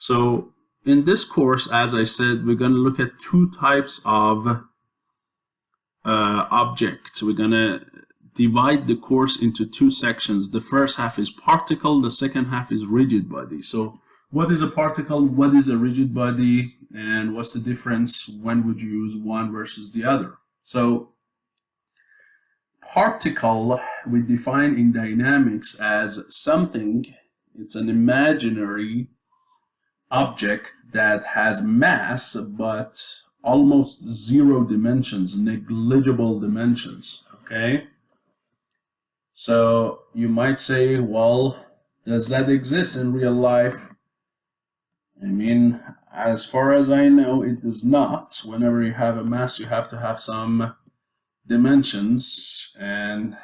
So in this course, as I said, we're going to look at two types of objects. We're going to divide the course into two sections. The first half is particle, the second half is rigid body. So what is a particle, what is a rigid body, and what's the difference? When would you use one versus the other? So particle we define in dynamics as something, it's an imaginary object that has mass but almost zero dimensions, negligible dimensions, okay? So you might say, well, does that exist in real life? I mean, as far as I know, it does not. Whenever you have a mass, you have to have some dimensions, and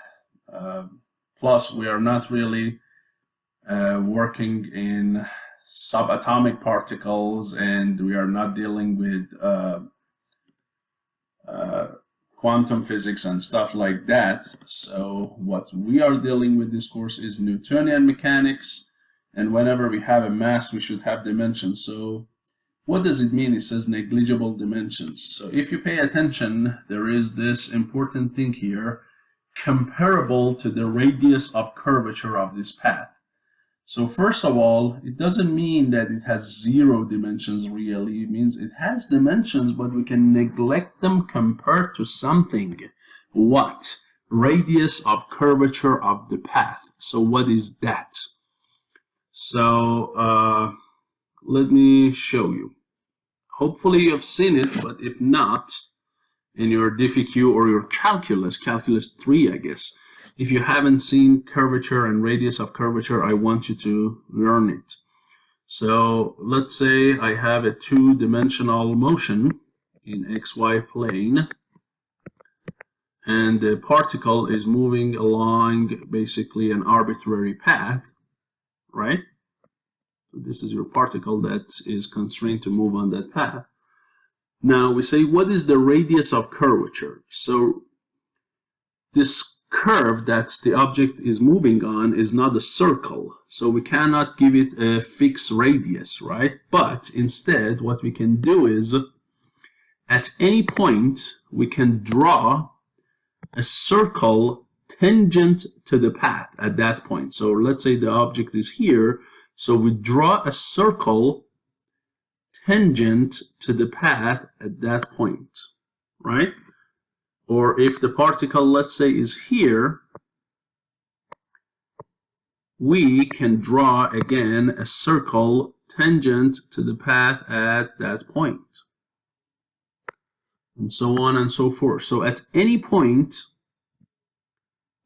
plus we are not really working in subatomic particles, and we are not dealing with quantum physics and stuff like that. So what we are dealing with this course is Newtonian mechanics, and whenever we have a mass, we should have dimensions. So what does it mean? It says negligible dimensions. So if you pay attention, there is this important thing here, comparable to the radius of curvature of this path. So first of all, it doesn't mean that it has zero dimensions really. It means it has dimensions, but we can neglect them compared to something. What? Radius of curvature of the path. So what is that? So let me show you. Hopefully you've seen it, but if not, in your DFQ or your calculus 3, I guess, if you haven't seen curvature and radius of curvature, I want you to learn it. So let's say I have a two-dimensional motion in XY plane, and the particle is moving along basically an arbitrary path, right? So this is your particle that is constrained to move on that path. Now we say, what is the radius of curvature? So this curve that the object is moving on is not a circle, so we cannot give it a fixed radius, right? But instead what we can do is, at any point we can draw a circle tangent to the path at that point. So let's say the object is here, so we draw a circle tangent to the path at that point, right? Or if the particle, let's say, is here, we can draw again a circle tangent to the path at that point, and so on and so forth. So at any point,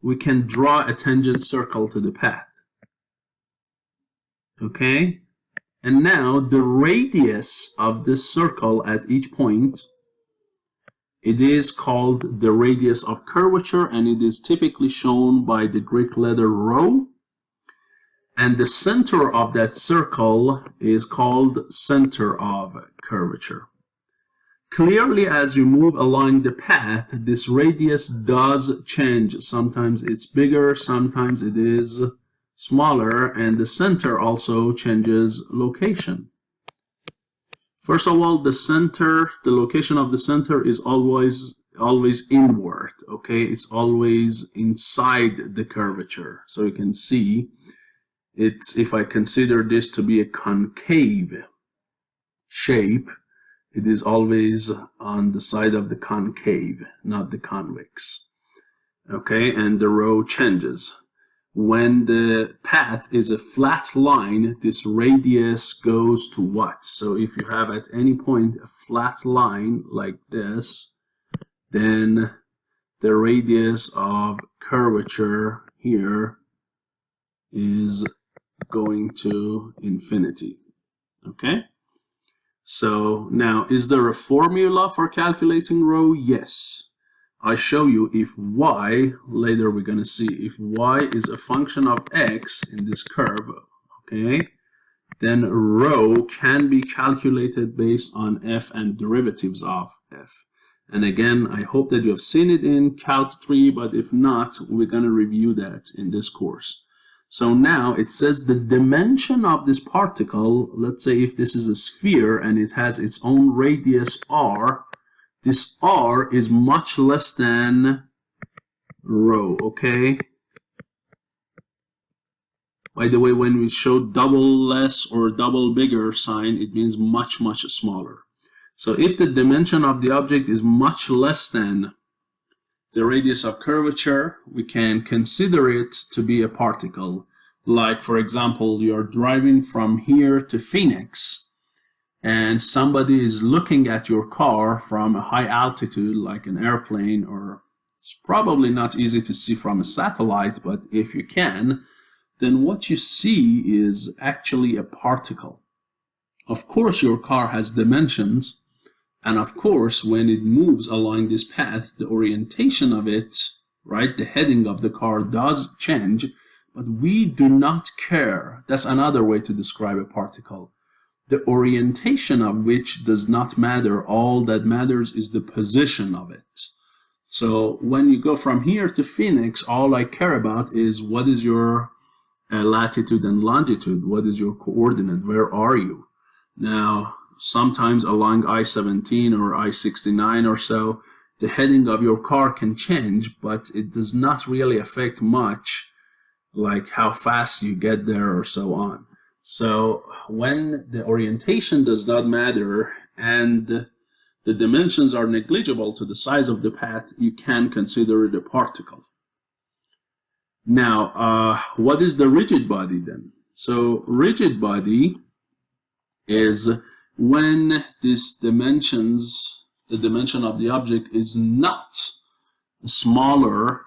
we can draw a tangent circle to the path. Okay? And now the radius of this circle at each point, it is called the radius of curvature, and it is typically shown by the Greek letter rho. And the center of that circle is called center of curvature. Clearly, as you move along the path, this radius does change. Sometimes it's bigger, sometimes it is smaller, and the center also changes location. First of all, the center, the location of the center is always inward, okay? It's always inside the curvature. So you can see, it's, if I consider this to be a concave shape, it is always on the side of the concave, not the convex, okay? And the rho changes. When the path is a flat line, this radius goes to what? So if you have at any point a flat line like this, then the radius of curvature here is going to infinity. Okay? So now, is there a formula for calculating rho? Yes. I show you if y, later we're going to see, if y is a function of x in this curve, okay, then rho can be calculated based on f and derivatives of f. And again, I hope that you have seen it in Calc 3, but if not, we're going to review that in this course. So now it says the dimension of this particle, let's say if this is a sphere and it has its own radius r, this r is much less than rho, okay? By the way, when we show double less or double bigger sign, it means much, much smaller. So if the dimension of the object is much less than the radius of curvature, we can consider it to be a particle. Like, for example, you're driving from here to Phoenix, and somebody is looking at your car from a high altitude, like an airplane, or it's probably not easy to see from a satellite, but if you can, then what you see is actually a particle. Of course, your car has dimensions, and of course, when it moves along this path, the orientation of it, right, the heading of the car does change, but we do not care. That's another way to describe a particle. The orientation of which does not matter. All that matters is the position of it. So when you go from here to Phoenix, all I care about is what is your latitude and longitude, what is your coordinate, where are you? Now, sometimes along I-17 or I-69 or so, the heading of your car can change, but it does not really affect much, like how fast you get there or so on. So when the orientation does not matter and the dimensions are negligible to the size of the path, you can consider it a particle. Now, what is the rigid body then? So rigid body is when these dimensions, the dimension of the object is not smaller,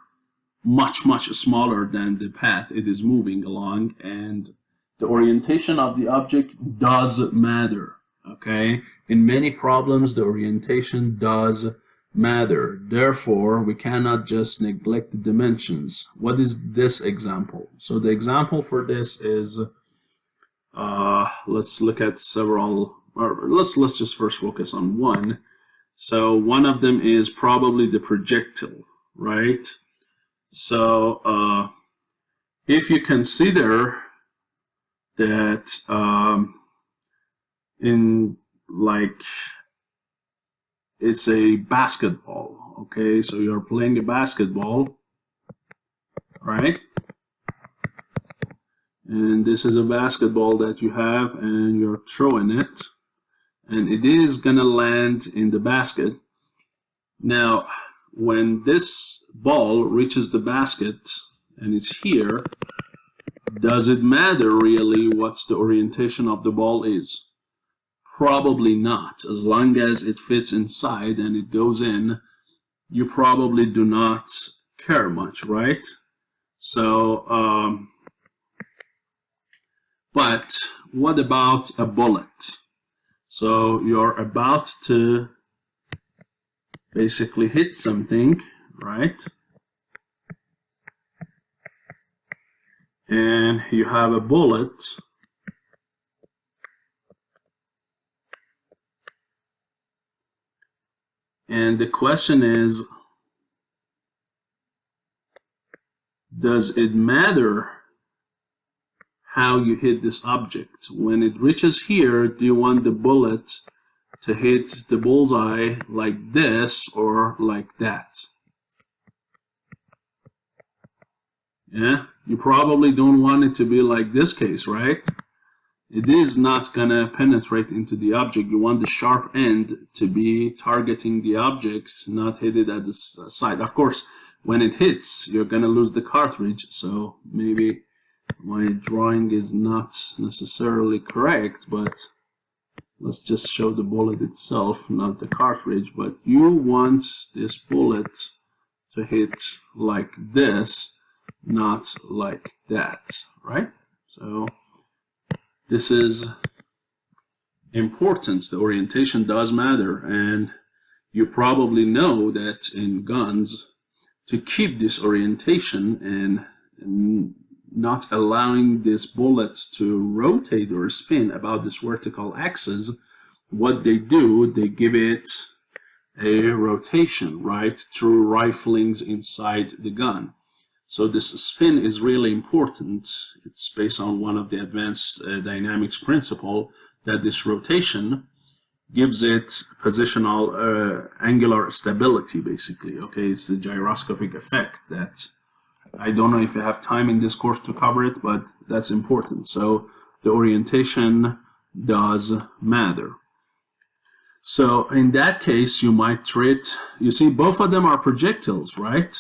much smaller than the path it is moving along, and the orientation of the object does matter, okay? In many problems, the orientation does matter. Therefore, we cannot just neglect the dimensions. What is this example? So the example for this is, let's look at several, or let's just first focus on one. So one of them is probably the projectile, right? So if you consider that in like it's a basketball, okay? So you're playing a basketball, right? And this is a basketball that you have and you're throwing it, and it is gonna land in the basket. Now, when this ball reaches the basket and it's here, does it matter really what's the orientation of the ball is? Probably not. As long as it fits inside and it goes in, you probably do not care much, right? So, but what about a bullet? So you're about to basically hit something, right? And you have a bullet, and the question is, does it matter how you hit this object? When it reaches here, do you want the bullet to hit the bullseye like this or like that? Yeah, you probably don't want it to be like this case, right? It is not gonna penetrate into the object. You want the sharp end to be targeting the object, not hit it at the side. Of course, when it hits, you're gonna lose the cartridge, so maybe my drawing is not necessarily correct, but let's just show the bullet itself, not the cartridge. But you want this bullet to hit like this, not like that, right? So this is important. The orientation does matter, and you probably know that in guns, to keep this orientation and not allowing this bullet to rotate or spin about this vertical axis, what they do, they give it a rotation, right, through riflings inside the gun. So this spin is really important. It's based on one of the advanced dynamics principle, that this rotation gives it positional angular stability, basically. Okay, it's the gyroscopic effect that I don't know if you have time in this course to cover it, but that's important. So the orientation does matter. So in that case, you might treat, you see, both of them are projectiles, right?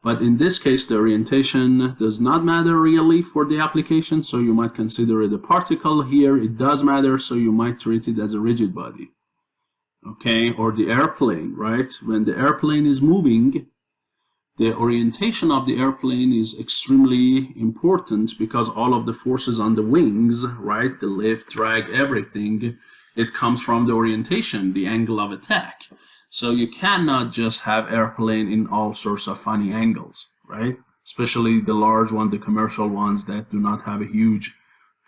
But in this case, the orientation does not matter really for the application, so you might consider it a particle. Here it does matter, so you might treat it as a rigid body. Okay, or the airplane, right? When the airplane is moving, the orientation of the airplane is extremely important because all of the forces on the wings, right, the lift, drag, everything, it comes from the orientation, the angle of attack. So you cannot just have airplane in all sorts of funny angles, right? Especially the large one, the commercial ones that do not have a huge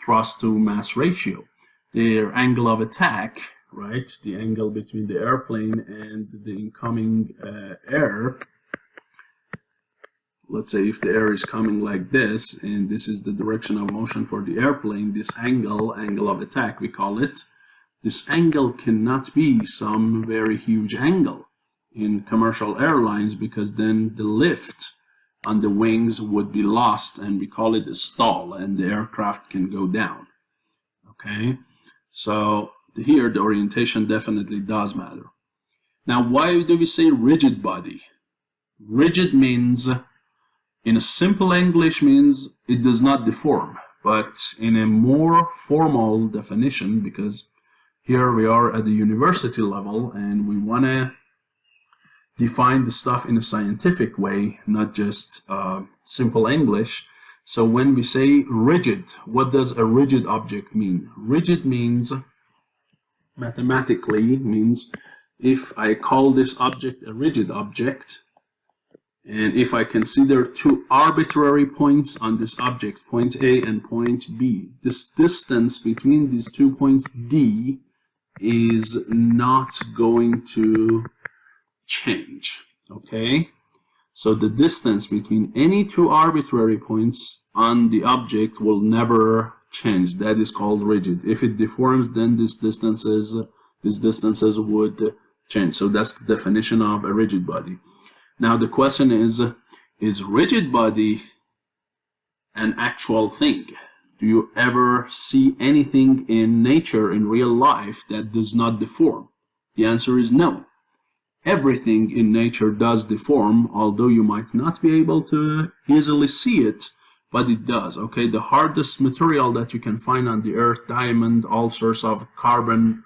thrust to mass ratio. Their angle of attack, right, the angle between the airplane and the incoming air, let's say if the air is coming like this, and this is the direction of motion for the airplane, this angle of attack, we call it, this angle cannot be some very huge angle in commercial airlines, because then the lift on the wings would be lost, and we call it a stall, and the aircraft can go down. Okay, so here the orientation definitely does matter. Now, why do we say rigid body? Rigid means, in a simple English, means it does not deform, but in a more formal definition, because here we are at the university level and we want to define the stuff in a scientific way, not just simple English. So when we say rigid, what does a rigid object mean? Rigid means, mathematically, means if I call this object a rigid object, and if I consider two arbitrary points on this object, point A and point B, this distance between these 2 points, D, is not going to change. Okay, so the distance between any two arbitrary points on the object will never change. That is called rigid. If it deforms, then these distances would change. So that's the definition of a rigid body. Now the question is rigid body an actual thing? Do you ever see anything in nature, in real life, that does not deform? The answer is no. Everything in nature does deform, although you might not be able to easily see it, but it does. Okay, the hardest material that you can find on the earth, diamond, all sorts of carbon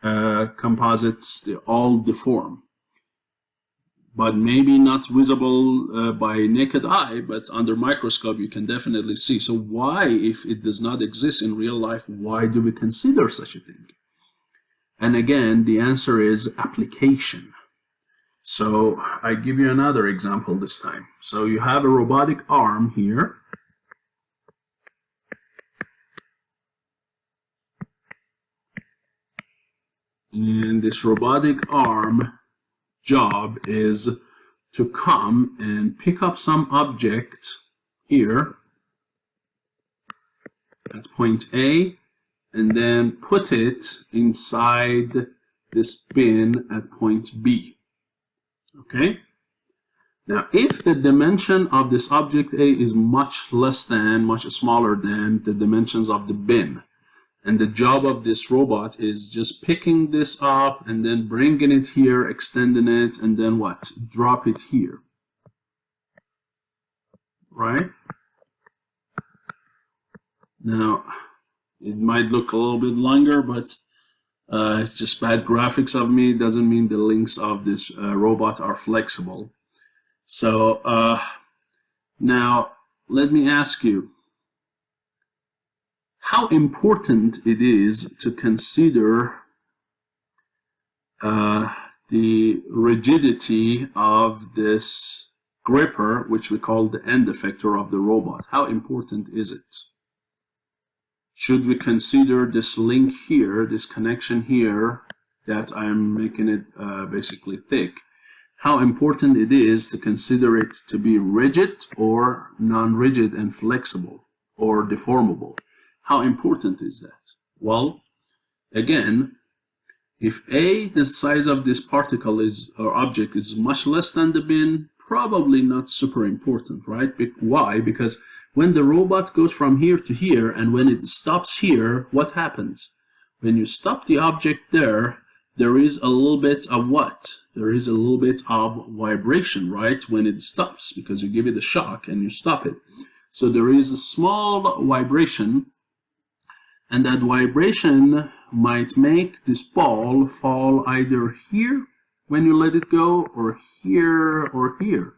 composites, they all deform. But maybe not visible by naked eye, but under microscope you can definitely see. So why, if it does not exist in real life, why do we consider such a thing? And again, the answer is application. So I give you another example this time. So you have a robotic arm here. And this robotic arm job is to come and pick up some object here at point A and then put it inside this bin at point B. Okay? Now, if the dimension of this object A is much smaller than the dimensions of the bin, and the job of this robot is just picking this up and then bringing it here, extending it, and then what? Drop it here. Right? Now, it might look a little bit longer, but it's just bad graphics of me. It doesn't mean the links of this robot are flexible. So, now, let me ask you, how important it is to consider the rigidity of this gripper, which we call the end effector of the robot. How important is it? Should we consider this link here, this connection here, that I'm making it basically thick? how important it is to consider it to be rigid or non-rigid and flexible or deformable. How important is that? Well, again, if A, the size of this particle or object is much less than the bin, probably not super important, right? Why? Because when the robot goes from here to here and when it stops here, what happens? When you stop the object there is a little bit of what? There is a little bit of vibration, right? When it stops, because you give it a shock and you stop it. So there is a small vibration, and that vibration might make this ball fall either here when you let it go, or here, or here.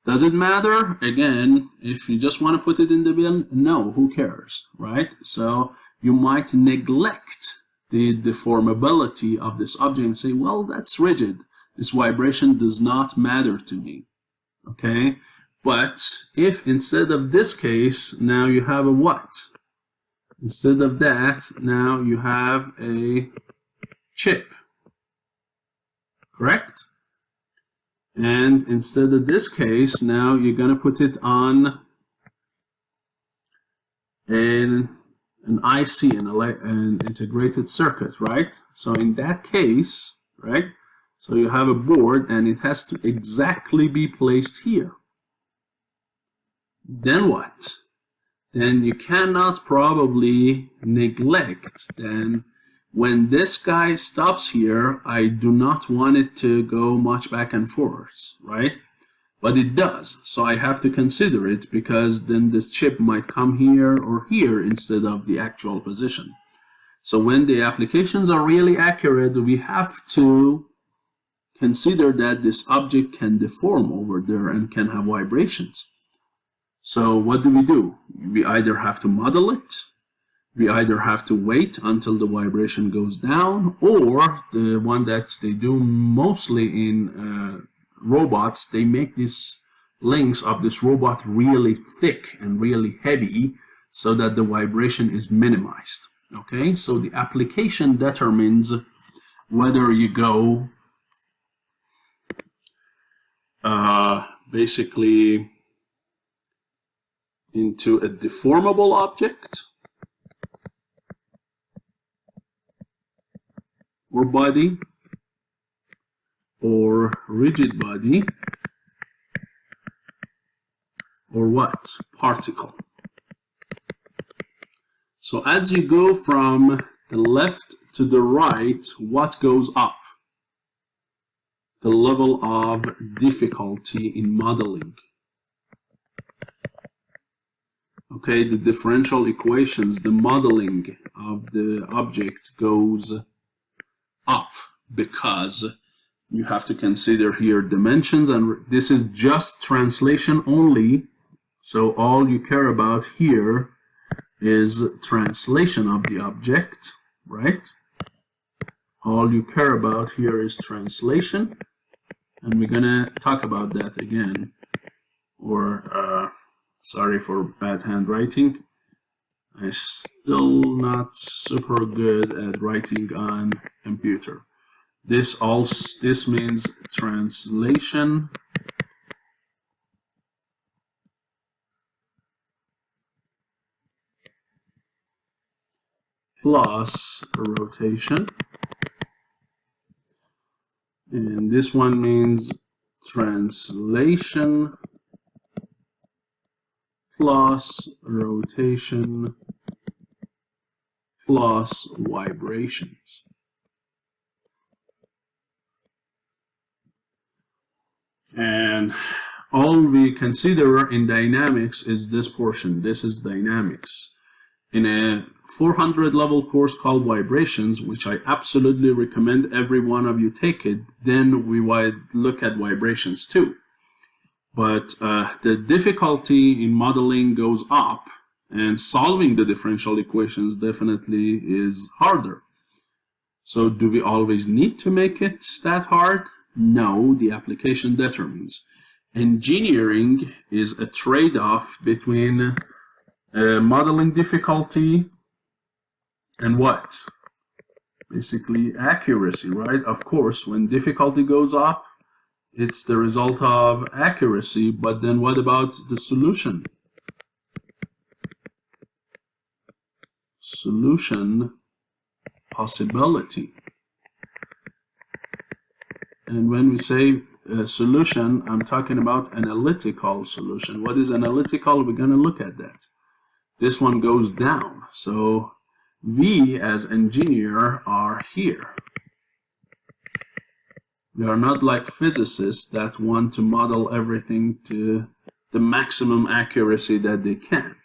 Does it matter? Again, if you just want to put it in the bin, no, who cares, right? So you might neglect the deformability of this object and say, well, that's rigid. This vibration does not matter to me, okay? But if instead of this case, now you have a what? Instead of that, now you have a chip, correct? And instead of this case, now you're going to put it on an IC, an integrated circuit, right? So in that case, right? So you have a board and it has to exactly be placed here. Then what? Then you cannot probably neglect, then when this guy stops here, I do not want it to go much back and forth, right? But it does, so I have to consider it, because then this chip might come here or here instead of the actual position. So when the applications are really accurate, we have to consider that this object can deform over there and can have vibrations. So what do? We either have to model it, we either have to wait until the vibration goes down, or the one that they do mostly in robots, they make these links of this robot really thick and really heavy so that the vibration is minimized. Okay, so the application determines whether you go basically into a deformable object or body, or rigid body, or what? Particle. So as you go from the left to the right, what goes up? The level of difficulty in modeling. Okay, the differential equations, the modeling of the object goes up, because you have to consider here dimensions, and this is just translation only, so all you care about here is translation of the object, right? All you care about here is translation, and we're gonna talk about that again, or sorry for bad handwriting. I'm still not super good at writing on computer. This means translation plus rotation, and this one means translation plus rotation plus vibrations. And all we consider in dynamics is this portion. This is dynamics. In a 400 level course called vibrations, which I absolutely recommend every one of you take it, then we would look at vibrations too. But the difficulty in modeling goes up, and solving the differential equations definitely is harder. So do we always need to make it that hard? No, the application determines. Engineering is a trade-off between modeling difficulty and what? basically accuracy, right? Of course, when difficulty goes up, it's the result of accuracy, but then what about the solution? Solution possibility. And when we say solution, I'm talking about analytical solution. What is analytical? We're going to look at that. This one goes down. So we as engineer are here. We are not like physicists that want to model everything to the maximum accuracy that they can.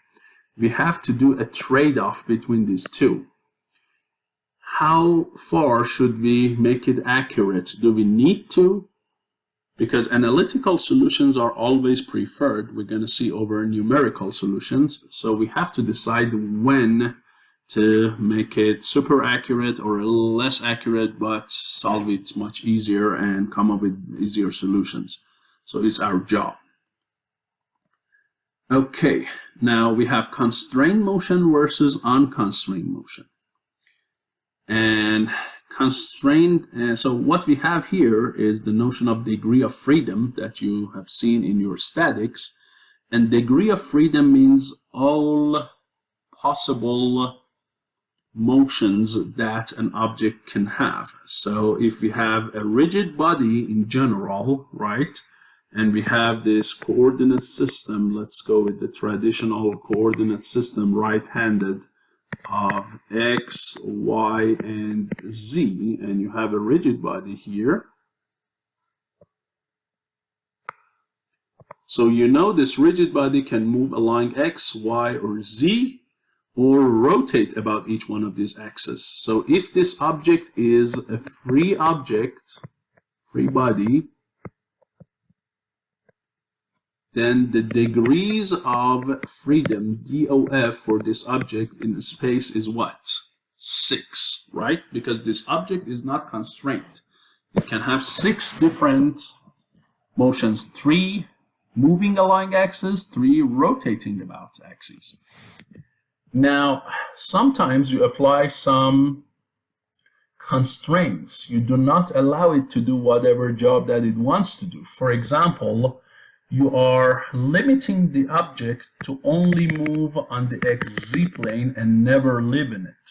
We have to do a trade-off between these two. How far should we make it accurate? Do we need to? Because analytical solutions are always preferred. We're going to see over numerical solutions. So we have to decide when to make it super accurate or a little less accurate, but solve it much easier and come up with easier solutions. So it's our job. Okay, now we have constrained motion versus unconstrained motion. And constrained, so what we have here is the notion of degree of freedom that you have seen in your statics. And degree of freedom means all possible motions that an object can have. So if we have a rigid body in general, right, and we have this coordinate system, let's go with the traditional coordinate system, right-handed, of x, y, and z, and you have a rigid body here. So you know this rigid body can move along x, y, or z, or rotate about each one of these axes. So if this object is a free object, free body, then the degrees of freedom, DOF, for this object in space is what? 6, right? Because this object is not constrained. It can have 6 different motions, 3 moving along axes, 3 rotating about axes. Now, sometimes you apply some constraints. You do not allow it to do whatever job that it wants to do. For example, you are limiting the object to only move on the XZ plane and never live in it.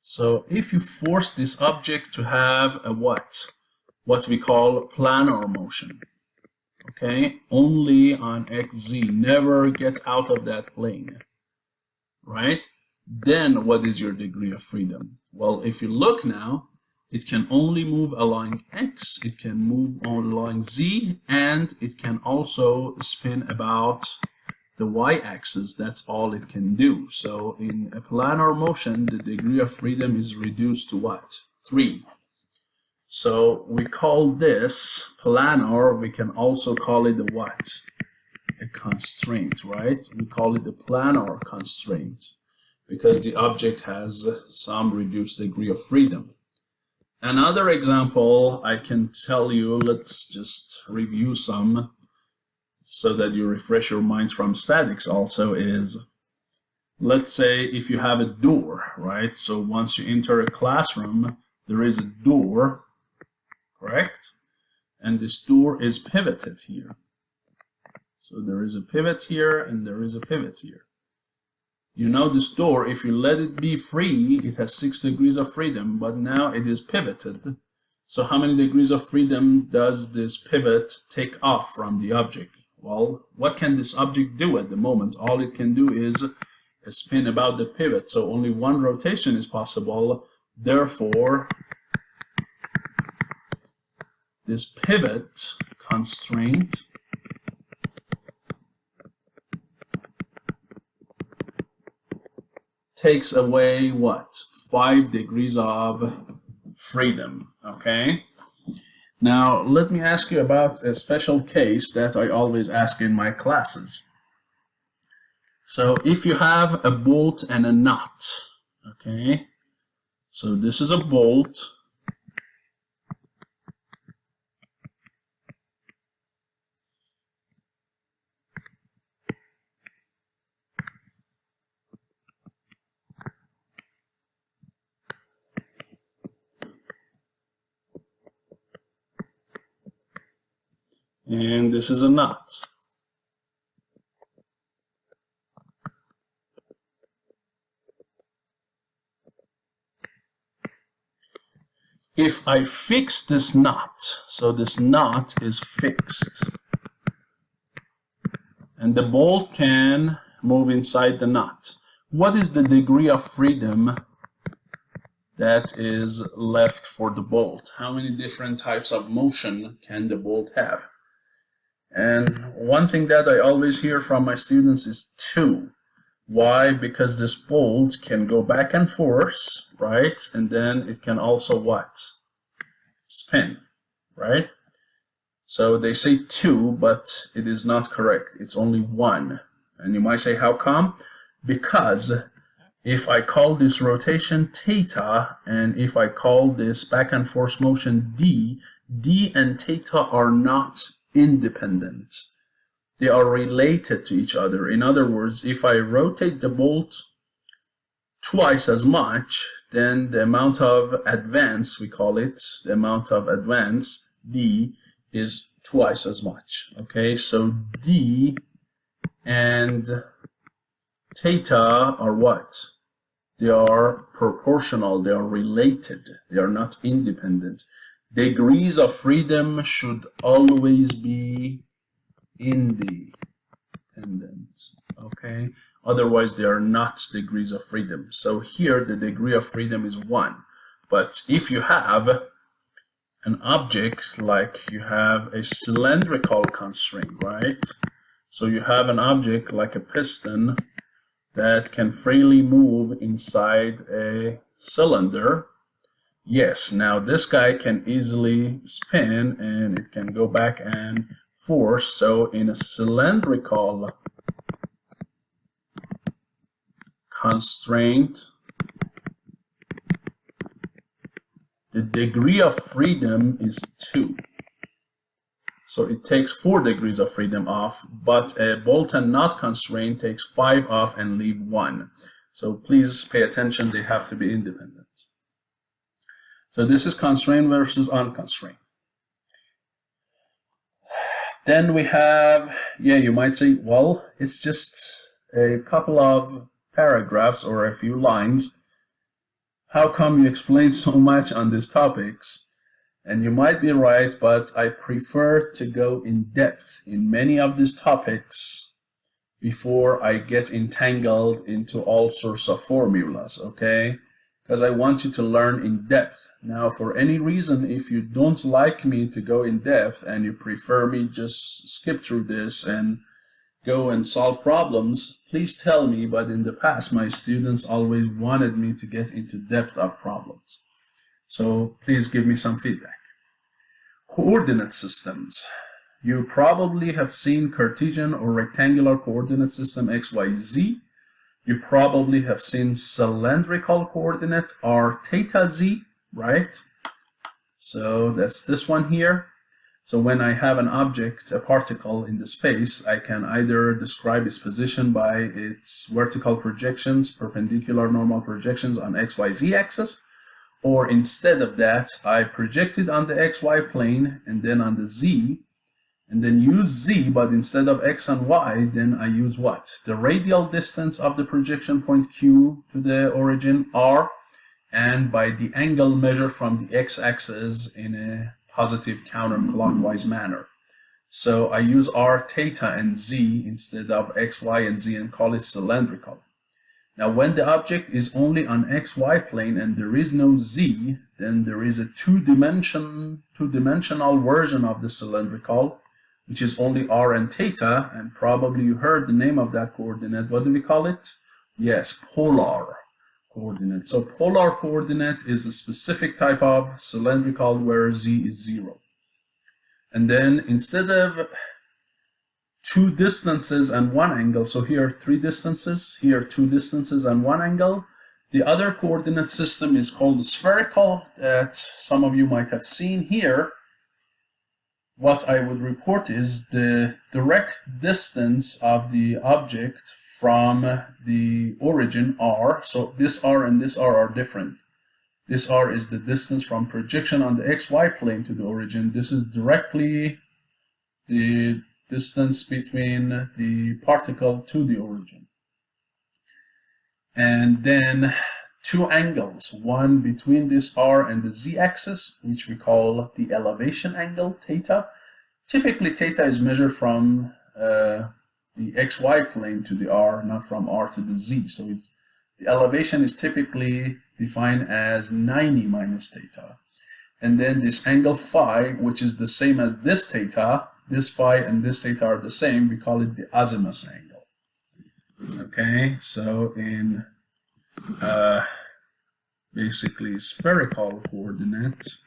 So if you force this object to have a what we call planar motion, okay, only on XZ, never get out of that plane, right? Then what is your degree of freedom? Well, if you look now, it can only move along X, it can move along Z, and it can also spin about the Y-axis. That's all it can do. So in a planar motion, the degree of freedom is reduced to what? 3. So we call this planar. We can also call it a what? A constraint, right? We call it a planar constraint because the object has some reduced degree of freedom. Another example I can tell you, let's just review some so that you refresh your minds from statics also, is let's say if you have a door, right? So once you enter a classroom, there is a door, correct? And this door is pivoted here. So there is a pivot here and there is a pivot here. You know this door, if you let it be free, it has 6 degrees of freedom, but now it is pivoted. So how many degrees of freedom does this pivot take off from the object? Well, what can this object do at the moment? All it can do is spin about the pivot, so only one rotation is possible. Therefore, this pivot constraint takes away what? 5 degrees of freedom, okay? Now, let me ask you about a special case that I always ask in my classes. So if you have a bolt and a nut, okay? So this is a bolt. and this is a knot. If I fix this knot, so this knot is fixed, and the bolt can move inside the knot, what is the degree of freedom that is left for the bolt? How many different types of motion can the bolt have? And one thing that I always hear from my students is 2. Why? Because this bolt can go back and forth, right? And then it can also what? Spin, right? So they say 2, but it is not correct. It's only 1. And you might say, how come? Because if I call this rotation theta, and if I call this back and forth motion d, d and theta are not independent. They are related to each other. In other words, if I rotate the bolt twice as much, then the amount of advance, we call it, the amount of advance, d, is twice as much. Okay, so d and theta are what? They are proportional, they are related, they are not independent. Degrees of freedom should always be independent, okay? Otherwise, they are not degrees of freedom. So here, the degree of freedom is 1. But if you have an object, like you have a cylindrical constraint, right? So you have an object like a piston that can freely move inside a cylinder. Yes, now this guy can easily spin and it can go back and forth. So in a cylindrical constraint, the degree of freedom is 2. So it takes 4 degrees of freedom off, but a bolt and knot constraint takes 5 off and leave 1. So please pay attention, they have to be independent. So this is constraint versus unconstrained. Then we have, yeah, you might say, well, it's just a couple of paragraphs or a few lines. How come you explain so much on these topics? And you might be right, but I prefer to go in depth in many of these topics before I get entangled into all sorts of formulas, okay? Because I want you to learn in depth. Now, for any reason, if you don't like me to go in depth and you prefer me just skip through this and go and solve problems, please tell me. But in the past, my students always wanted me to get into depth of problems. So please give me some feedback. Coordinate systems. You probably have seen Cartesian or rectangular coordinate system x, y, z. You probably have seen cylindrical coordinate r, theta, z, right? So that's this one here. So when I have an object, a particle in the space, I can either describe its position by its vertical projections, perpendicular normal projections on x, y, z axis, or instead of that, I project it on the xy plane and then on the z, and then use z, but instead of x and y, then I use what? The radial distance of the projection point q to the origin, r, and by the angle measured from the x-axis in a positive counterclockwise manner. So I use r, theta, and z instead of x, y, and z and call it cylindrical. Now, when the object is only on xy plane and there is no z, then there is a two-dimensional version of the cylindrical, which is only r and theta, and probably you heard the name of that coordinate. What do we call it? Yes, polar coordinate. So polar coordinate is a specific type of cylindrical where z is 0. And then instead of 2 distances and 1 angle, so here 3 distances, here 2 distances and 1 angle. The other coordinate system is called spherical, that some of you might have seen here. What I would report is the direct distance of the object from the origin r. So this r and this r are different. This r is the distance from projection on the xy plane to the origin. This is directly the distance between the particle to the origin. And then two angles, one between this r and the z-axis, which we call the elevation angle, theta. Typically, theta is measured from the xy plane to the r, not from r to the z. So the elevation is typically defined as 90 minus theta. And then this angle phi, which is the same as this theta, this phi and this theta are the same, we call it the azimuth angle. Okay, so in basically spherical coordinates,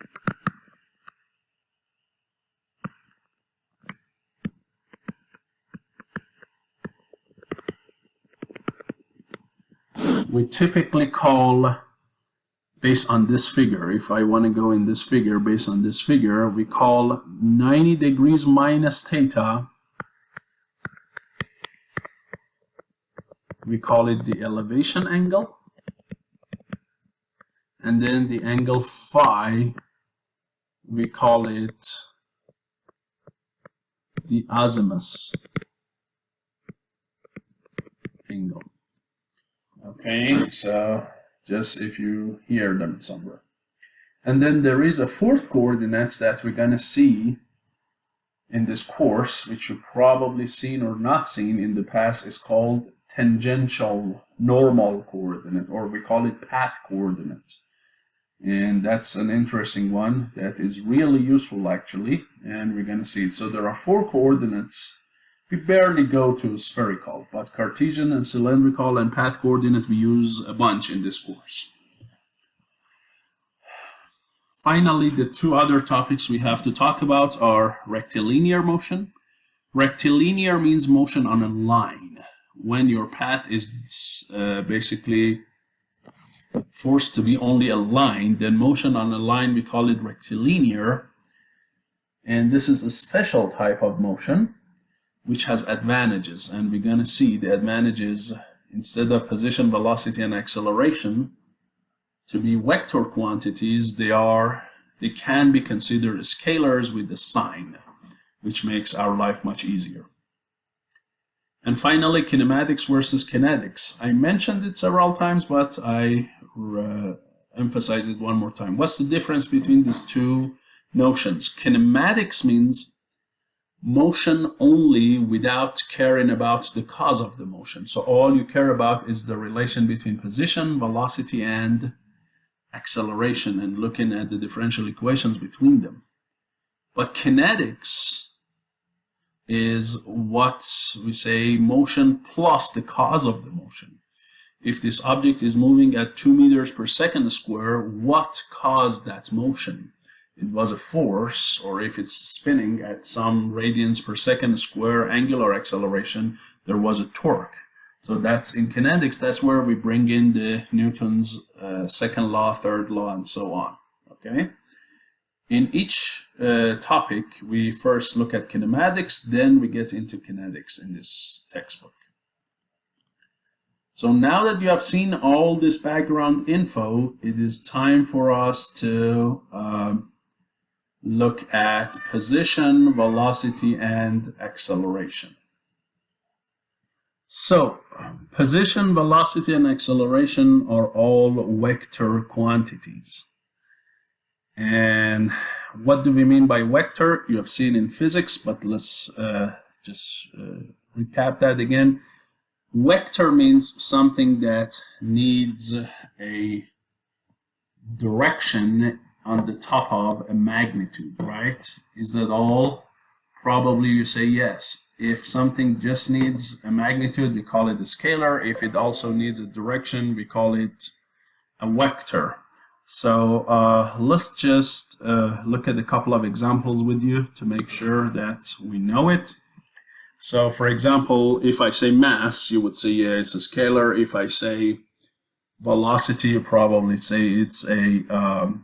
we typically call, based on this figure, if I want to go in this figure, based on this figure, we call 90 degrees minus theta, we call it the elevation angle, and then the angle phi, we call it the azimuth angle. Okay, so just if you hear them somewhere. And then there is a fourth coordinate that we're going to see in this course, which you've probably seen or not seen in the past, is called tangential normal coordinate, or we call it path coordinates. And that's an interesting one that is really useful actually, and we're going to see it. So there are four coordinates. We barely go to spherical, but Cartesian and cylindrical and path coordinates we use a bunch in this course. Finally, the two other topics we have to talk about are rectilinear motion. Rectilinear means motion on a line. When your path is basically forced to be only a line, then motion on a line, we call it rectilinear. And this is a special type of motion which has advantages, and we're going to see the advantages. Instead of position, velocity, and acceleration to be vector quantities, they can be considered scalars with a sign, which makes our life much easier. And finally, kinematics versus kinetics. I mentioned it several times, but I emphasize it one more time. What's the difference between these two notions? Kinematics means motion only without caring about the cause of the motion. So all you care about is the relation between position, velocity, and acceleration, and looking at the differential equations between them. But kinetics is what we say motion plus the cause of the motion. If this object is moving at 2 meters per second square, what caused that motion? It was a force, or if it's spinning at some radians per second square angular acceleration, there was a torque. So that's in kinetics, that's where we bring in the Newton's second law, third law, and so on. Okay. In each topic, we first look at kinematics, then we get into kinetics in this textbook. So now that you have seen all this background info, it is time for us to look at position, velocity, and acceleration. So, position, velocity, and acceleration are all vector quantities. And what do we mean by vector? You have seen in physics, but let's just recap that again. Vector means something that needs a direction on the top of a magnitude, right? Is that all? Probably you say yes. If something just needs a magnitude, we call it a scalar. If it also needs a direction, we call it a vector. So let's just look at a couple of examples with you to make sure that we know it. So for example, if I say mass, you would say, yeah, it's a scalar. If I say velocity, you probably say it's a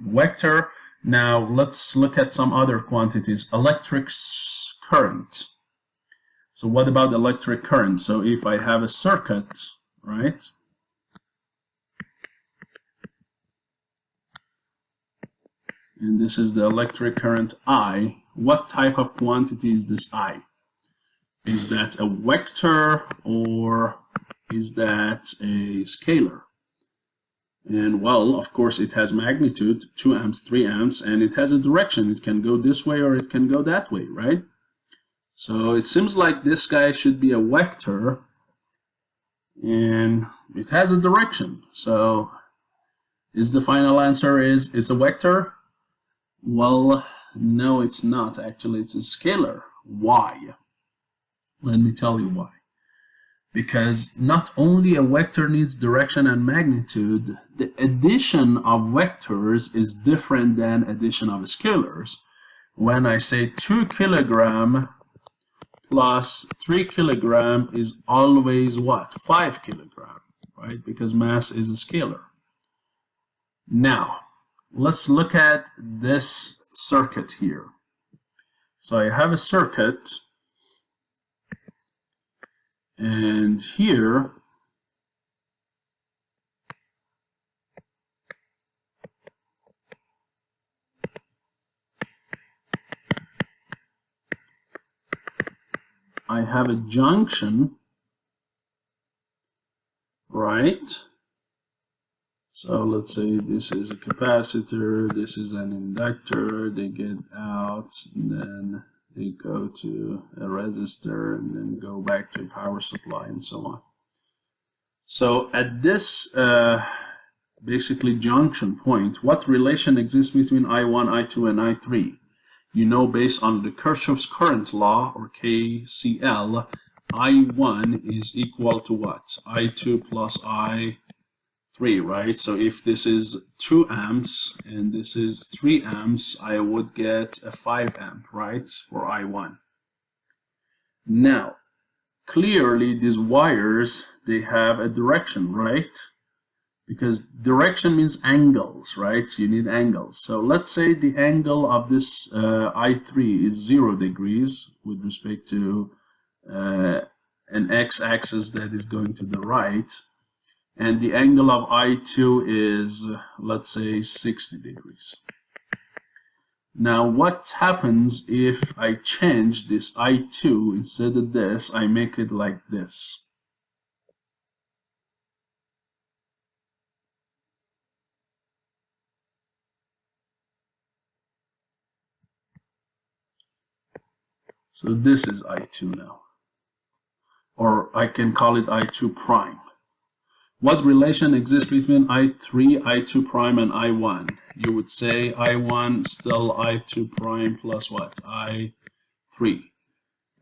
vector. Now let's look at some other quantities. Electric current. So what about electric current? So if I have a circuit, right? And this is the electric current I. what type of quantity is this I? Is that a vector or is that a scalar? And well, of course, it has magnitude, 2 amps, 3 amps, and it has a direction. It can go this way or it can go that way, right? So it seems like this guy should be a vector, and it has a direction. So is the final answer is it's a vector? Well, no, it's not. Actually, it's a scalar. Why? Let me tell you why. Because not only a vector needs direction and magnitude, the addition of vectors is different than addition of scalars. When I say 2 kilogram plus 3 kilogram is always what? 5 kilogram, right? Because mass is a scalar. Now, let's look at this circuit here. So I have a circuit, and here I have a junction, right? So let's say this is a capacitor, this is an inductor, they get out, and then they go to a resistor, and then go back to a power supply, and so on. So at this basically junction point, what relation exists between I1, I2, and I3? You know, based on the Kirchhoff's current law, or KCL, I1 is equal to what? I2 plus I3, right? So if this is 2 amps and this is 3 amps, I would get a 5 amp, right, for I1. Now, clearly these wires, they have a direction, right? Because direction means angles, right? So you need angles. So let's say the angle of this I3 is 0 degrees with respect to an x-axis that is going to the right. And the angle of I2 is, let's say, 60 degrees. Now, what happens if I change this I2, instead of this, I make it like this? So this is I2 now. Or I can call it I2 prime. What relation exists between I3, I2 prime, and I1? You would say I1 still I2 prime plus what? I3.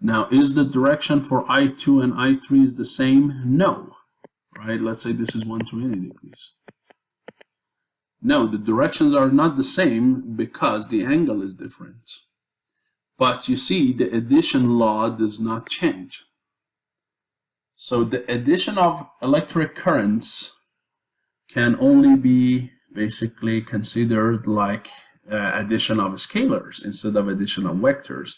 Now, is the direction for I2 and I3 is the same? No. Right? Let's say this is 120 degrees. No, the directions are not the same because the angle is different. But you see, the addition law does not change. So the addition of electric currents can only be basically considered like addition of scalars instead of addition of vectors.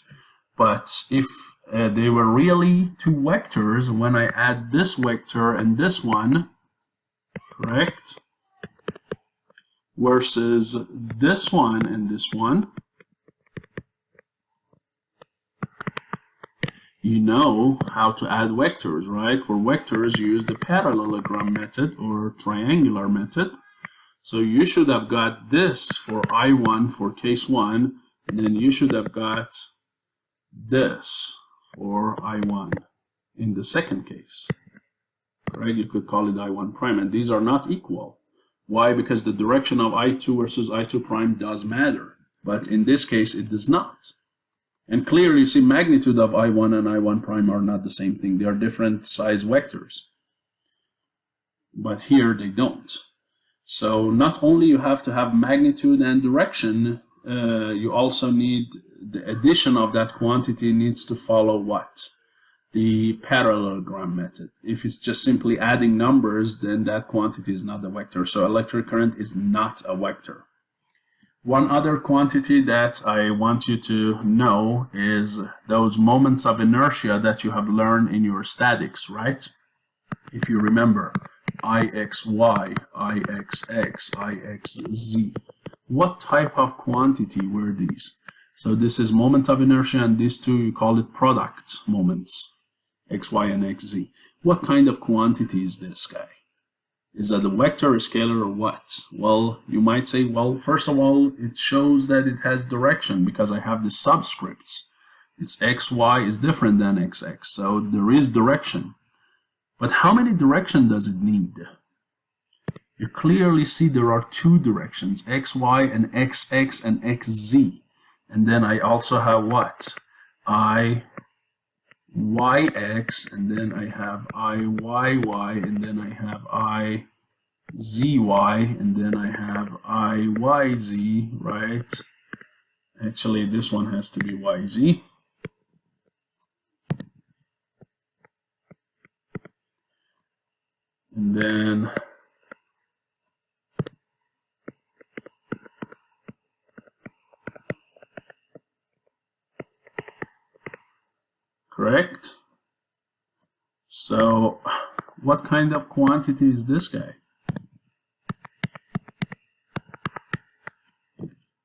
But if they were really 2 vectors, when I add this vector and this one, correct, versus this one and this one, you know how to add vectors, right? For vectors, you use the parallelogram method or triangular method. So you should have got this for I1 for case 1, and then you should have got this for I1 in the second case. Right? You could call it I1 prime, and these are not equal. Why? Because the direction of I2 versus I2 prime does matter, but in this case it does not. And clearly you see magnitude of I1 and I1 prime are not the same thing. They are different size vectors. But here they don't. So not only you have to have magnitude and direction, you also need the addition of that quantity needs to follow what? The parallelogram method. If it's just simply adding numbers, then that quantity is not a vector. So electric current is not a vector. One other quantity that I want you to know is those moments of inertia that you have learned in your statics, right? If you remember, IXY, IXX, IXZ. What type of quantity were these? So this is moment of inertia, and these two, you call it product moments, xy and xz. What kind of quantity is this guy? Is that a vector, a scalar, or what? Well, you might say, well, first of all, it shows that it has direction because I have the subscripts. Its xy is different than xx, so there is direction. But how many directions does it need? You clearly see there are two directions, xy and xx and xz. And then I also have what? Iyx, and then I have iyy, and then I have izy, and then I have iyz, right? Actually, this one has to be yz. And then correct? So what kind of quantity is this guy?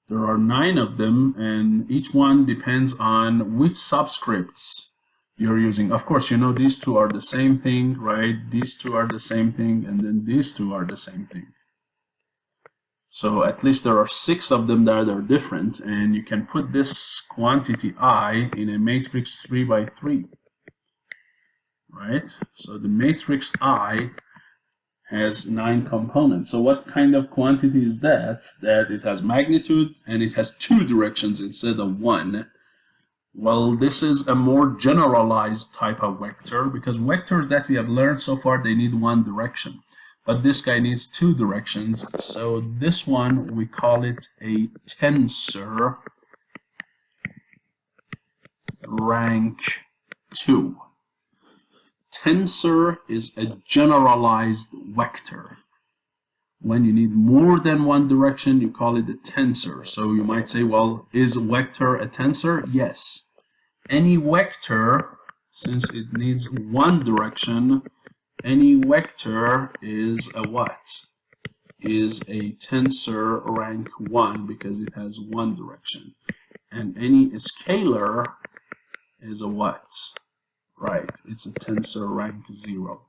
There are 9 of them, and each one depends on which subscripts you're using. Of course, you know these two are the same thing, right? These two are the same thing, and then these two are the same thing. So at least there are 6 of them that are different, and you can put this quantity I in a matrix 3 by 3, right? So the matrix I has 9 components. So what kind of quantity is that? That it has magnitude and it has 2 directions instead of 1. Well, this is a more generalized type of vector, because vectors that we have learned so far, they need 1 direction. But this guy needs 2 directions. So this one, we call it a tensor rank 2. Tensor is a generalized vector. When you need more than 1 direction, you call it a tensor. So you might say, well, is vector a tensor? Yes. Any vector, since it needs 1 direction, any vector is a what? Is a tensor rank 1 because it has 1 direction. And any scalar is a what? Right, it's a tensor rank 0.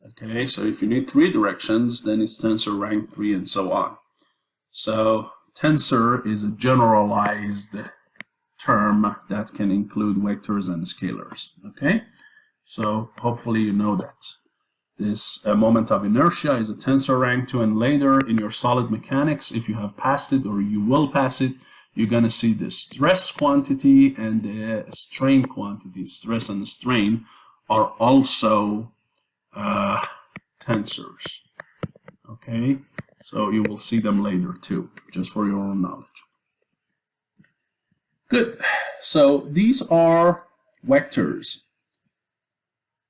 Okay, so if you need 3 directions, then it's tensor rank 3 and so on. So tensor is a generalized term that can include vectors and scalars. Okay, so hopefully you know that. This moment of inertia is a tensor rank 2, and later in your solid mechanics, if you have passed it or you will pass it, you're going to see the stress quantity and the strain quantity. Stress and strain are also tensors. Okay, so you will see them later too, just for your own knowledge. Good. So these are vectors,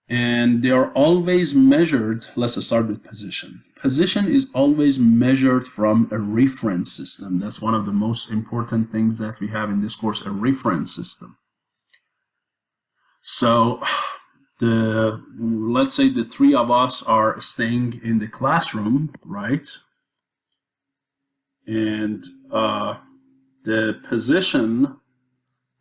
and they are always measured. Let's start with position. Position is always measured from a reference system. That's one of the most important things that we have in this course, a reference system. So let's say the 3 of us are staying in the classroom, right? And the position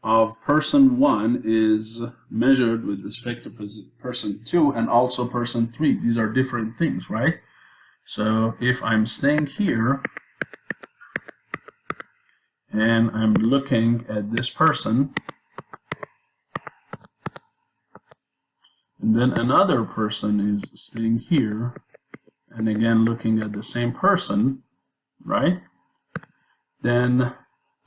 of person 1 is measured with respect to person 2 and also person 3. These are different things, right? So if I'm staying here and I'm looking at this person, and then another person is staying here and again looking at the same person, right? Then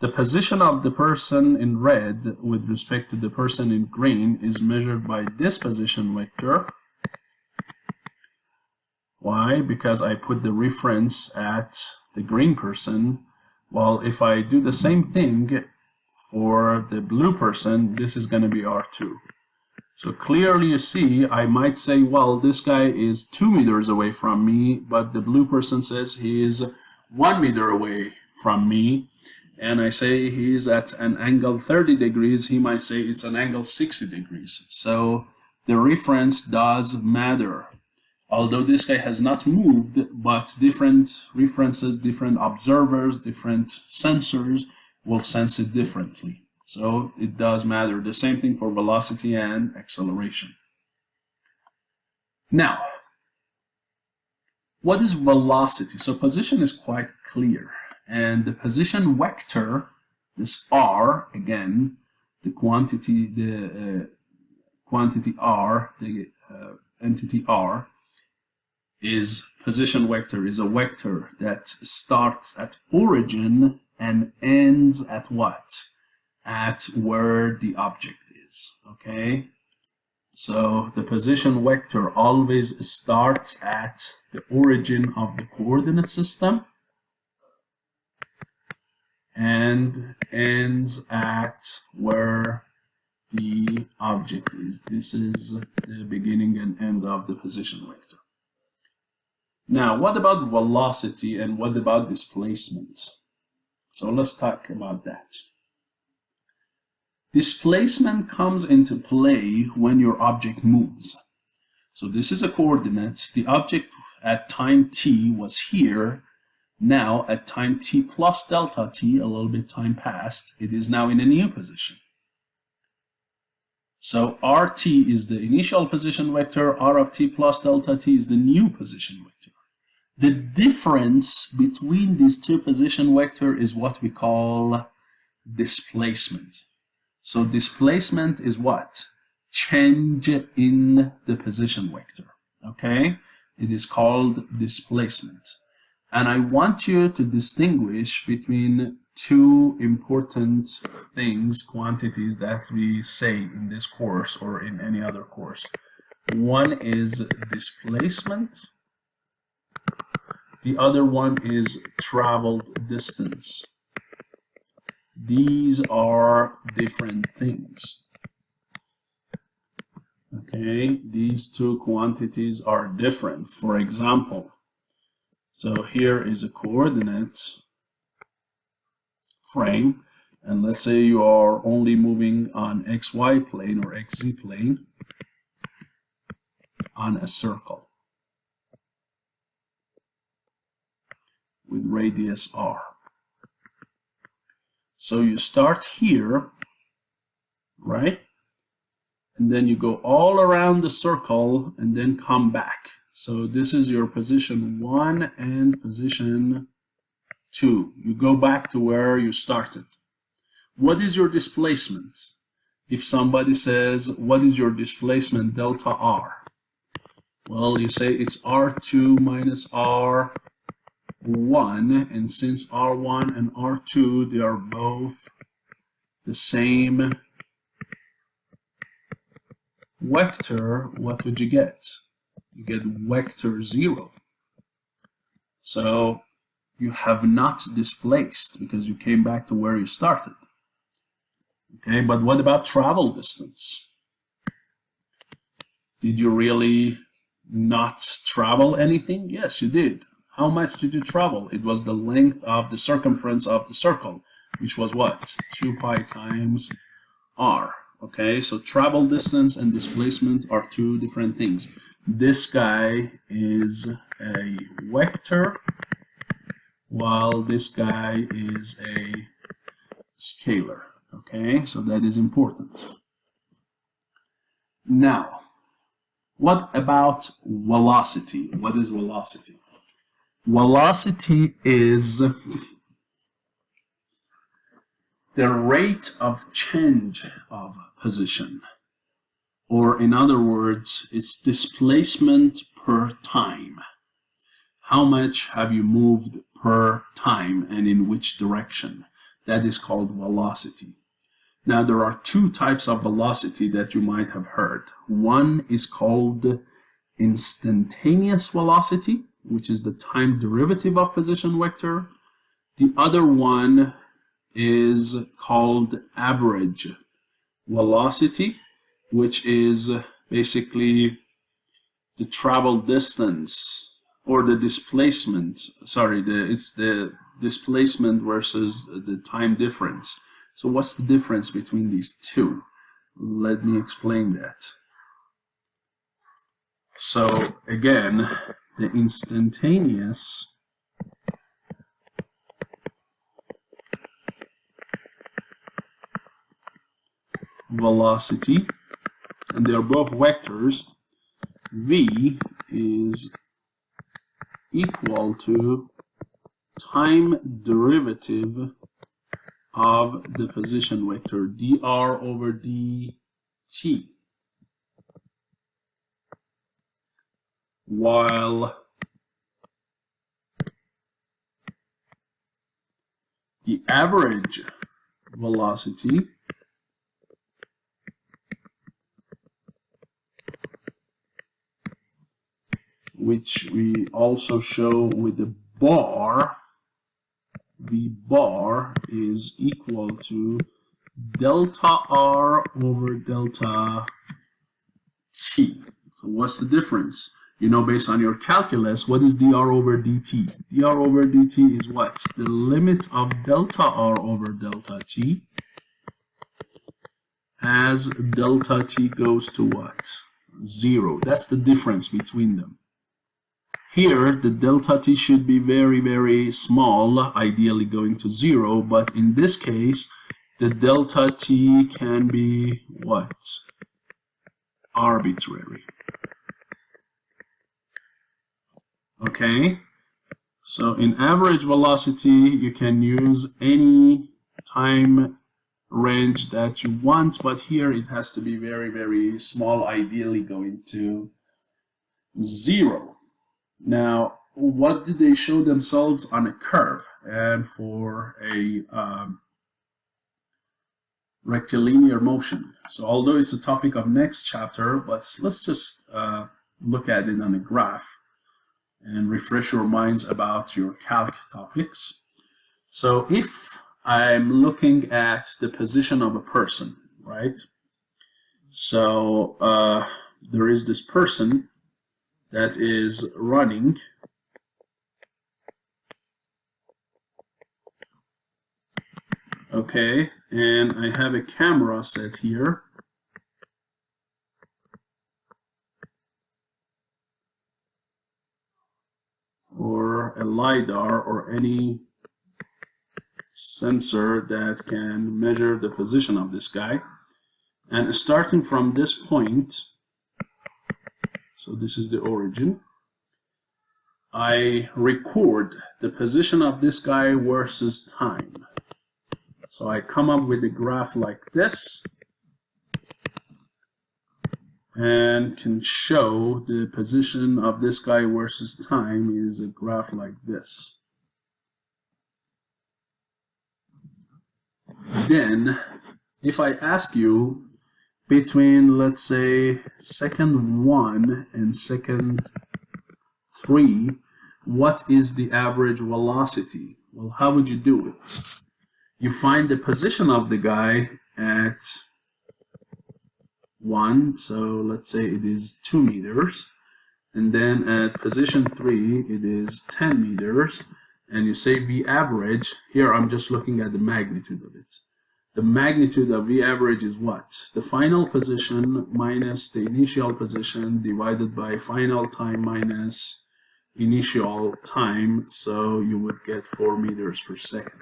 the position of the person in red with respect to the person in green is measured by this position vector. Why? Because I put the reference at the green person. Well, if I do the same thing for the blue person, this is going to be R2. So clearly you see, I might say, well, this guy is 2 meters away from me, but the blue person says he is 1 meter away from me. And I say he's at an angle 30 degrees, he might say it's an angle 60 degrees. So the reference does matter. Although this guy has not moved, but different references, different observers, different sensors will sense it differently. So it does matter. The same thing for velocity and acceleration. Now, what is velocity? So position is quite clear. And the position vector, this r, again, the quantity r, the entity r, is position vector, is a vector that starts at origin and ends at what? At where the object is, okay? So the position vector always starts at the origin of the coordinate system and ends at where the object is. This is the beginning and end of the position vector. Now, what about velocity and what about displacement? So let's talk about that. Displacement comes into play when your object moves. So this is a coordinate. The object at time t was here. Now at time t plus delta t, a little bit time passed, it is now in a new position. So rt is the initial position vector, r of t plus delta t is the new position vector. The difference between these two position vectors is what we call displacement. So displacement is what? Change in the position vector, okay? It is called displacement. And I want you to distinguish between two important things, quantities that we say in this course or in any other course. One is displacement. The other one is traveled distance. These are different things. Okay, these two quantities are different. For example, so here is a coordinate frame, and let's say you are only moving on xy plane or xz plane on a circle with radius r. So you start here, right? And then you go all around the circle and then come back. So this is your position 1 and position 2. You go back to where you started. What is your displacement? If somebody says, what is your displacement delta r? Well, you say it's r2 minus r1, and since r1 and r2, they are both the same vector, what would you get? You get vector 0. So you have not displaced because you came back to where you started. Okay, but what about travel distance? Did you really not travel anything? Yes, you did. How much did you travel? It was the length of the circumference of the circle, which was what? 2 pi times r. Okay, so travel distance and displacement are two different things. This guy is a vector, while this guy is a scalar. Okay, so that is important. Now, what about velocity? What is velocity? Velocity is the rate of change of position, or in other words, it's displacement per time. How much have you moved per time and in which direction? That is called velocity. Now, there are two types of velocity that you might have heard. One is called instantaneous velocity, which is the time derivative of position vector. The other one is called average velocity, which is basically the travel distance or the displacement. Sorry, it's the displacement versus the time difference. So what's the difference between these two? Let me explain that. So again, the instantaneous velocity, and they are both vectors, v is equal to time derivative of the position vector, dr over dt, while the average velocity which we also show with the bar, the bar is equal to delta r over delta t. So what's the difference? You know, based on your calculus, what is dr over dt? dr over dt is what? The limit of delta r over delta t as delta t goes to what? 0. That's the difference between them. Here, the delta t should be very, very small, ideally going to 0, but in this case, the delta t can be what? Arbitrary. Okay, so in average velocity, you can use any time range that you want, but here it has to be very, very small, ideally going to 0. Now, what do they show themselves on a curve and for a rectilinear motion? So although it's a topic of next chapter, but let's just look at it on a graph and refresh your minds about your calc topics. So if I'm looking at the position of a person, right? So there is this person that is running, okay, and I have a camera set here, or a LiDAR, or any sensor that can measure the position of this guy, and starting from this point, so this is the origin, I record the position of this guy versus time. So I come up with a graph like this and can show the position of this guy versus time is a graph like this. Then, if I ask you between, let's say, second 1 and second 3, what is the average velocity? Well, how would you do it? You find the position of the guy at 1, so let's say it is 2 meters, and then at position 3 it is 10 meters, and you say V average. Here I'm just looking at the magnitude of it. The magnitude of V average is what? The final position minus the initial position divided by final time minus initial time, so you would get 4 meters per second.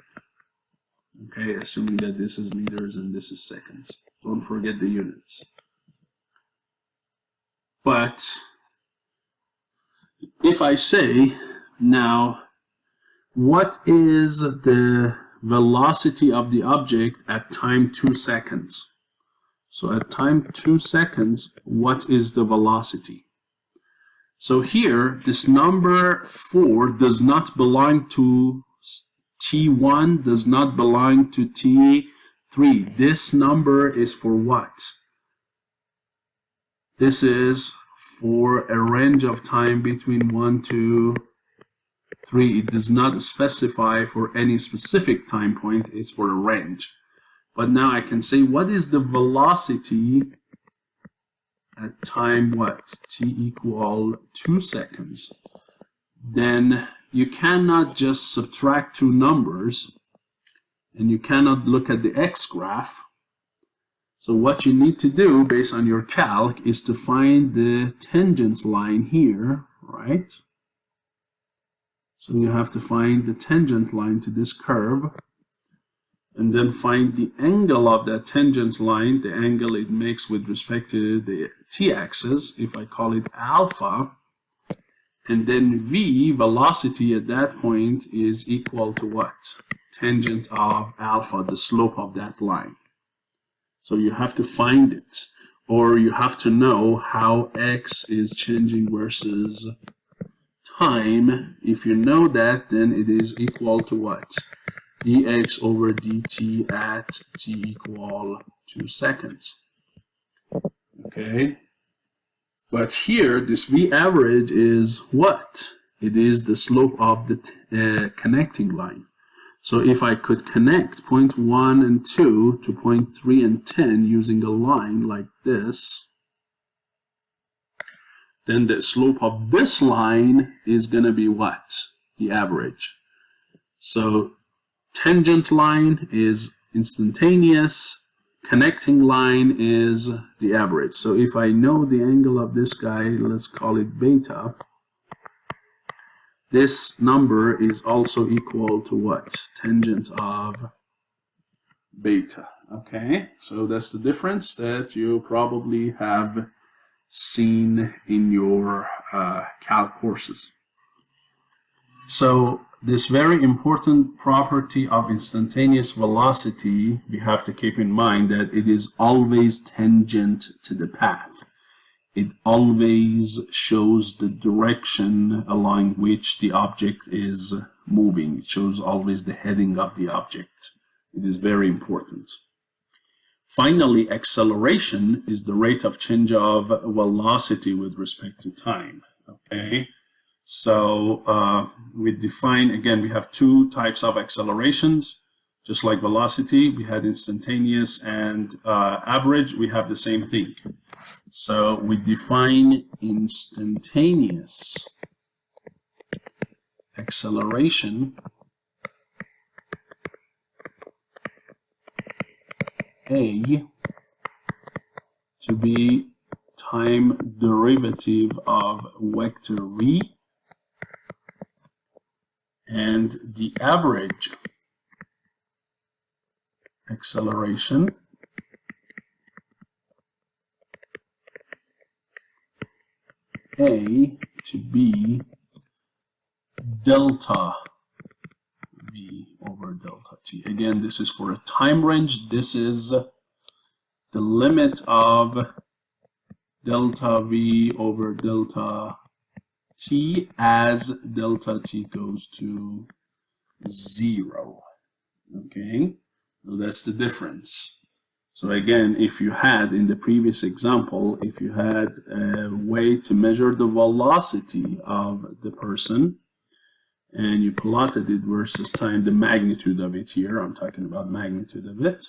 Okay, assuming that this is meters and this is seconds. Don't forget the units. But if I say now, what is the velocity of the object at time 2 seconds? So at time 2 seconds, what is the velocity? So here, this number 4 does not belong to T1, does not belong to T3. This number is for what? This is for a range of time between 1 to 3. It does not specify for any specific time point, it's for a range. But now I can say, what is the velocity at time what? T equal 2 seconds. Then you cannot just subtract two numbers, and you cannot look at the x graph. So what you need to do based on your calc is to find the tangent line here, right? So you have to find the tangent line to this curve. and then find the angle of that tangent line, the angle it makes with respect to the t-axis, if I call it alpha, and then v, velocity at that point, is equal to what? Tangent of alpha, the slope of that line. So you have to find it, or you have to know how x is changing versus time. If you know that, then it is equal to what? Dx over dt at t equal 2 seconds. Okay? But here, this v average is what? It is the slope of the connecting line. So if I could connect point 1 and 2 to point 3 and 10 using a line like this, then the slope of this line is going to be what? The average. So tangent line is instantaneous, connecting line is the average. So if I know the angle of this guy, let's call it beta, this number is also equal to what? Tangent of beta. Okay, so that's the difference that you probably have seen in your calc courses. So this very important property of instantaneous velocity, we have to keep in mind that it is always tangent to the path. It always shows the direction along which the object is moving. It shows always the heading of the object. It is very important. Finally, acceleration is the rate of change of velocity with respect to time. Okay, so we define, again, we have two types of accelerations. Just like velocity, we had instantaneous and average, we have the same thing. So we define instantaneous acceleration A to be time derivative of vector v, and the average acceleration A to be delta v over delta t. Again, this is for a time range. This is the limit of delta v over delta t as delta t goes to 0. Okay, so that's the difference. So again, if you had, in the previous example, if you had a way to measure the velocity of the person, and you plotted it versus time, the magnitude of it here, I'm talking about magnitude of it,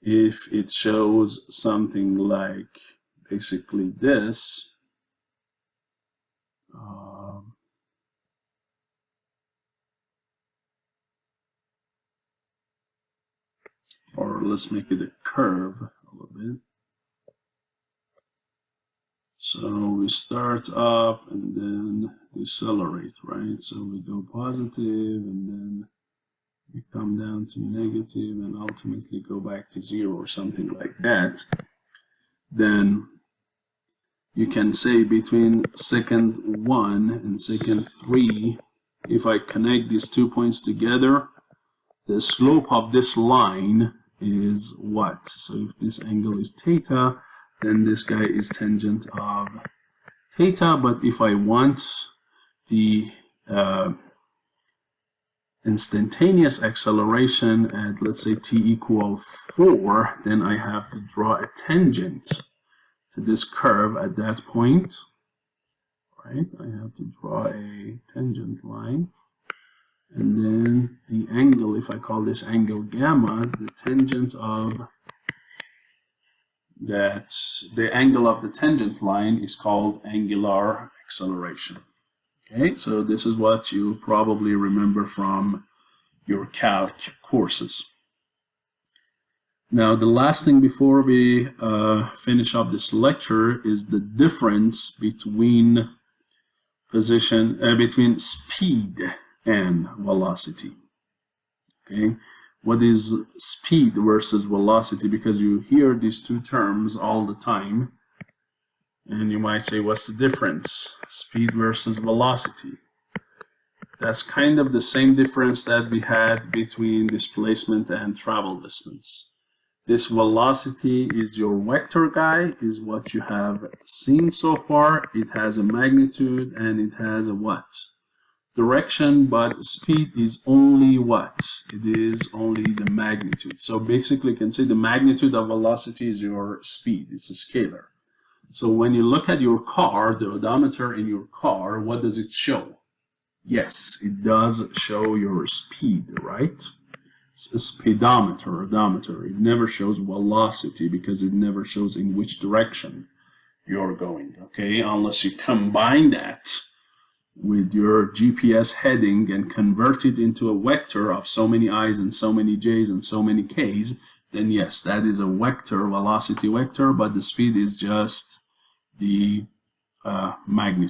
if it shows something like basically this, or let's make it a curve a little bit. So we start up and then decelerate, right? So we go positive and then we come down to negative and ultimately go back to 0 or something like that. Then you can say between second 1 and second 3, if I connect these 2 points together, the slope of this line is what? So if this angle is theta, then this guy is tangent of theta. But if I want the instantaneous acceleration at, let's say, t equal 4, then I have to draw a tangent to this curve at that point, right? I have to draw a tangent line. And then the angle, if I call this angle gamma, the tangent of that, the angle of the tangent line is called angular acceleration. Okay, so this is what you probably remember from your calc courses. Now, the last thing before we finish up this lecture is the difference between between speed and velocity. Okay, what is speed versus velocity, because you hear these two terms all the time. And you might say, what's the difference? Speed versus velocity. That's kind of the same difference that we had between displacement and travel distance. This velocity is your vector guy, is what you have seen so far. It has a magnitude and it has a what? Direction, but speed is only what? It is only the magnitude. So basically you can say the magnitude of velocity is your speed. It's a scalar. So when you look at your car, the odometer in your car, what does it show? Yes, it does show your speed, right? It's a speedometer, odometer. It never shows velocity because it never shows in which direction you're going, okay? Unless you combine that with your GPS heading and convert it into a vector of so many i's and so many j's and so many k's, then yes, that is a vector, velocity vector, but the speed is just the magnitude.